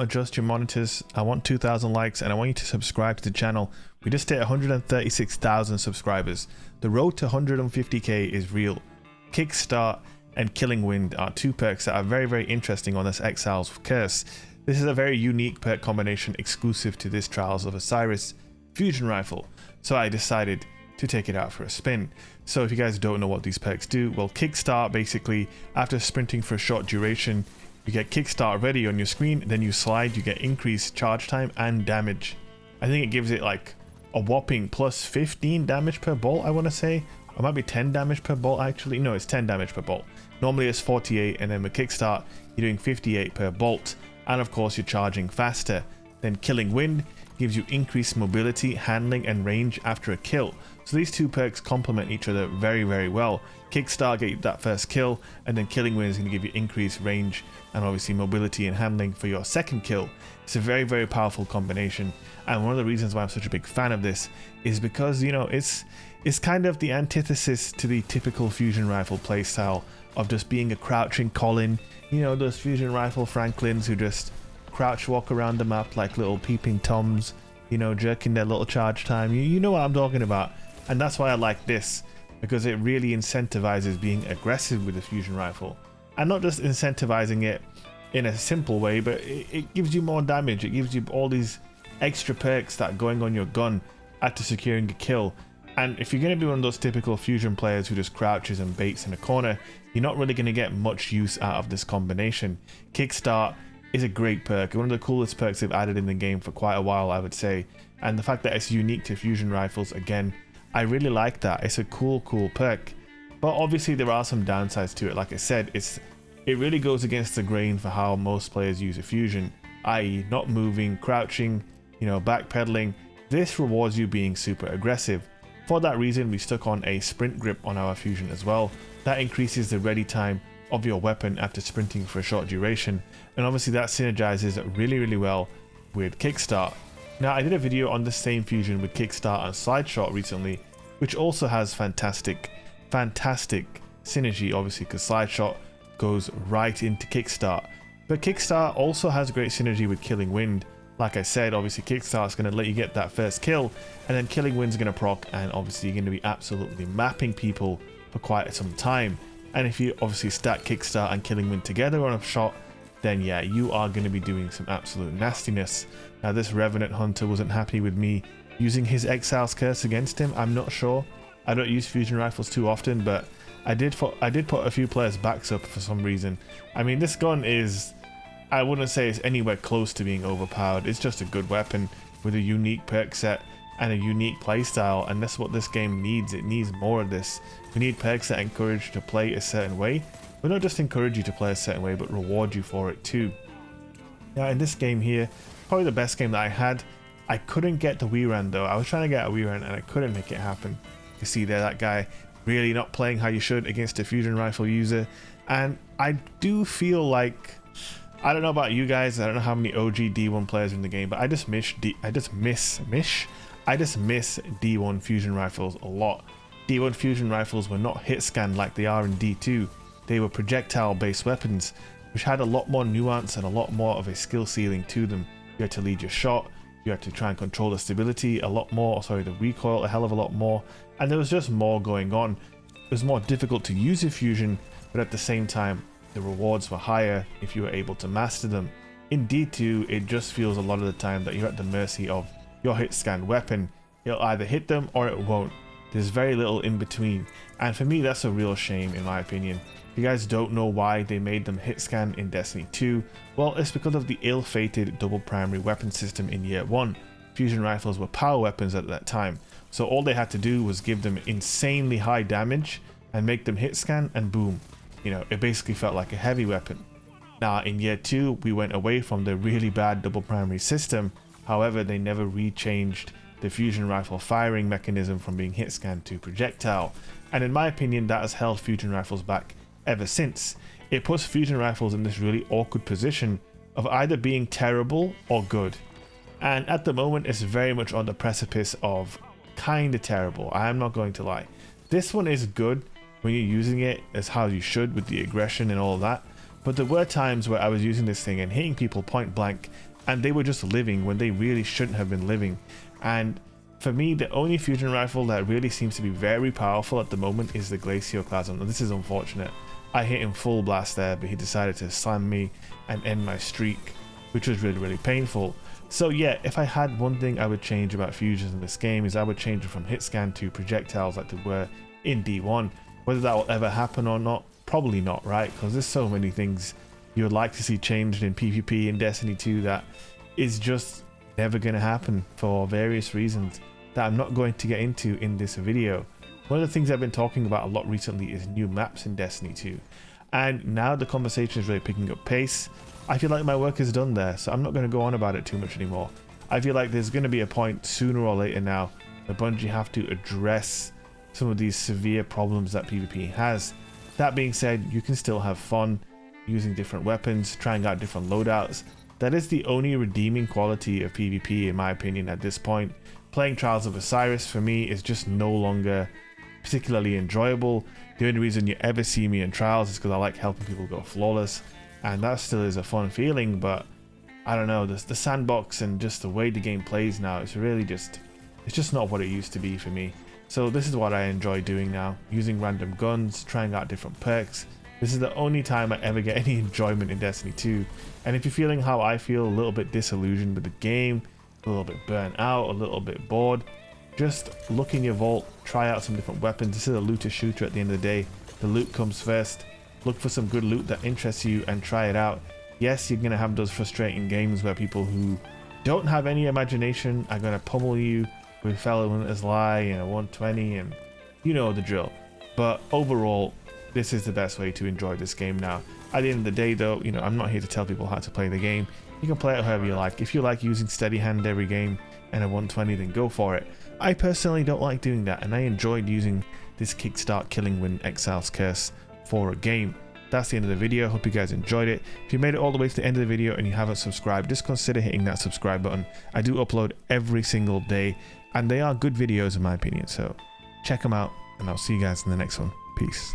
don't adjust your monitors. I want 2,000 likes and I want you to subscribe to the channel. We just hit 136,000 subscribers. The road to 150k is real. Kickstart and Killing Wind are two perks that are very, very interesting on this Exiles Curse. This is a very unique perk combination exclusive to this Trials of Osiris fusion rifle. So I decided to take it out for a spin. So if you guys don't know what these perks do, well, Kickstart, basically after sprinting for a short duration, you get Kickstart ready on your screen, then you slide, you get increased charge time and damage. I think it gives it like a whopping plus 15 damage per bolt, I want to say. It might be 10 damage per bolt actually. No, it's 10 damage per bolt. Normally it's 48, and then with Kickstart you're doing 58 per bolt, and of course you're charging faster. Then Killing Wind gives you increased mobility, handling and range after a kill. So these two perks complement each other very, very well. Kickstart get you that first kill, and then Killing Wind is going to give you increased range and obviously mobility and handling for your second kill. It's a very, very powerful combination, and one of the reasons why I'm such a big fan of this is because, you know, it's kind of the antithesis to the typical fusion rifle playstyle of just being a crouching Colin, you know, those fusion rifle Franklins who just crouch walk around the map like little peeping toms, you know, jerking their little charge time. You know what I'm talking about. And that's why I like this, because it really incentivizes being aggressive with the fusion rifle, and not just incentivizing it in a simple way, but it gives you more damage. It gives you all these extra perks that going on your gun after securing a kill. And if you're going to be one of those typical fusion players who just crouches and baits in a corner, you're not really going to get much use out of this combination. Kickstart is a great perk, one of the coolest perks they've added in the game for quite a while, I would say. And the fact that it's unique to fusion rifles, again, I really like that. It's a cool perk, but obviously there are some downsides to it. Like I said, it really goes against the grain for how most players use a fusion, i.e. not moving, crouching, you know, backpedaling. This rewards you being super aggressive. For that reason, we stuck on a sprint grip on our fusion as well. That increases the ready time of your weapon after sprinting for a short duration, and obviously that synergizes really, really well with Kickstart. Now, I did a video on the same fusion with Kickstart and Slide Shot recently, which also has fantastic synergy, obviously, because Slide Shot goes right into Kickstart. But Kickstart also has great synergy with Killing Wind. Like I said, obviously Kickstart's going to let you get that first kill, and then Killing Wind's going to proc, and obviously you're going to be absolutely mapping people for quite some time. And if you obviously stack Kickstart and Killing Wind together on a shot, then yeah, you are going to be doing some absolute nastiness. Now, this Revenant Hunter wasn't happy with me using his Exiles Curse against him. I'm not sure. I don't use fusion rifles too often, but I did put a few players' backs up for some reason. I mean, this gun is, I wouldn't say it's anywhere close to being overpowered. It's just a good weapon with a unique perk set and a unique playstyle, and that's what this game needs. It needs more of this. We need perks that encourage you to play a certain way, but not just encourage you to play a certain way, but reward you for it too. Now, in this game here, probably the best game that I had, I couldn't get the Weeran though. I was trying to get a Weeran and I couldn't make it happen. You see there, that guy really not playing how you should against a fusion rifle user. And I do feel like, I don't know about you guys, I don't know how many OG D1 players in the game, but I just miss D1 fusion rifles a lot. D1 fusion rifles were not hit scan like they are in D2. They were projectile based weapons, which had a lot more nuance and a lot more of a skill ceiling to them. You had to lead your shot, you had to try and control the stability a lot more, sorry, the recoil a hell of a lot more, and there was just more going on. It was more difficult to use a fusion, but at the same time, the rewards were higher if you were able to master them. In D2, it just feels a lot of the time that you're at the mercy of your hit scan weapon. It'll either hit them or it won't. There's very little in between, and for me that's a real shame in my opinion. If you guys don't know why they made them hit scan in Destiny 2, well, it's because of the ill-fated double primary weapon system in Year 1. Fusion rifles were power weapons at that time, so all they had to do was give them insanely high damage and make them hit scan, and boom, you know, it basically felt like a heavy weapon. Now in Year 2 we went away from the really bad double primary system. However, they never re-changed the fusion rifle firing mechanism from being hit scan to projectile, and in my opinion that has held fusion rifles back ever since. It puts fusion rifles in this really awkward position of either being terrible or good, and at the moment it's very much on the precipice of kinda terrible. I am not going to lie. This one is good when you're using it as how you should with the aggression and all that, but there were times where I was using this thing and hitting people point blank and they were just living when they really shouldn't have been living. And for me, the only fusion rifle that really seems to be very powerful at the moment is the Glacioclasm. And this is unfortunate. I hit him full blast there, but he decided to slam me and end my streak, which was really painful. So yeah, if I had one thing I would change about fusions in this game, is I would change it from hit scan to projectiles like they were in D1. Whether that will ever happen or not, probably not, right? Because there's so many things you would like to see changed in PvP in Destiny 2 that is just never going to happen for various reasons that I'm not going to get into in this video. One of the things I've been talking about a lot recently is new maps in Destiny 2, and now the conversation is really picking up pace. I feel like my work is done there, so I'm not going to go on about it too much anymore. I feel like there's going to be a point sooner or later now where Bungie have to address some of these severe problems that PvP has. That being said, you can still have fun using different weapons, trying out different loadouts. That is the only redeeming quality of PvP in my opinion at this point. Playing Trials of Osiris for me is just no longer particularly enjoyable. The only reason you ever see me in Trials is because I like helping people go flawless, and that still is a fun feeling, but I don't know, the sandbox and just the way the game plays now, it's just not what it used to be for me. So this is what I enjoy doing now, using random guns, trying out different perks. This is the only time I ever get any enjoyment in Destiny 2. And if you're feeling how I feel, a little bit disillusioned with the game, a little bit burnt out, a little bit bored, just look in your vault, try out some different weapons. This is a looter shooter at the end of the day. The loot comes first. Look for some good loot that interests you and try it out. Yes, you're going to have those frustrating games where people who don't have any imagination are going to pummel you with Fellow Hunter's Lie and a 120, and you know the drill. But overall, this is the best way to enjoy this game now. At the end of the day though, you know, I'm not here to tell people how to play the game. You can play it however you like. If you like using steady hand every game and a 120, then go for it. I personally don't like doing that, and I enjoyed using this Kickstart Killing Wind Exiles Curse for a game. That's the end of the video. Hope you guys enjoyed it. If you made it all the way to the end of the video and you haven't subscribed, just consider hitting that subscribe button. I do upload every single day, and they are good videos in my opinion, so check them out, and I'll see you guys in the next one. Peace.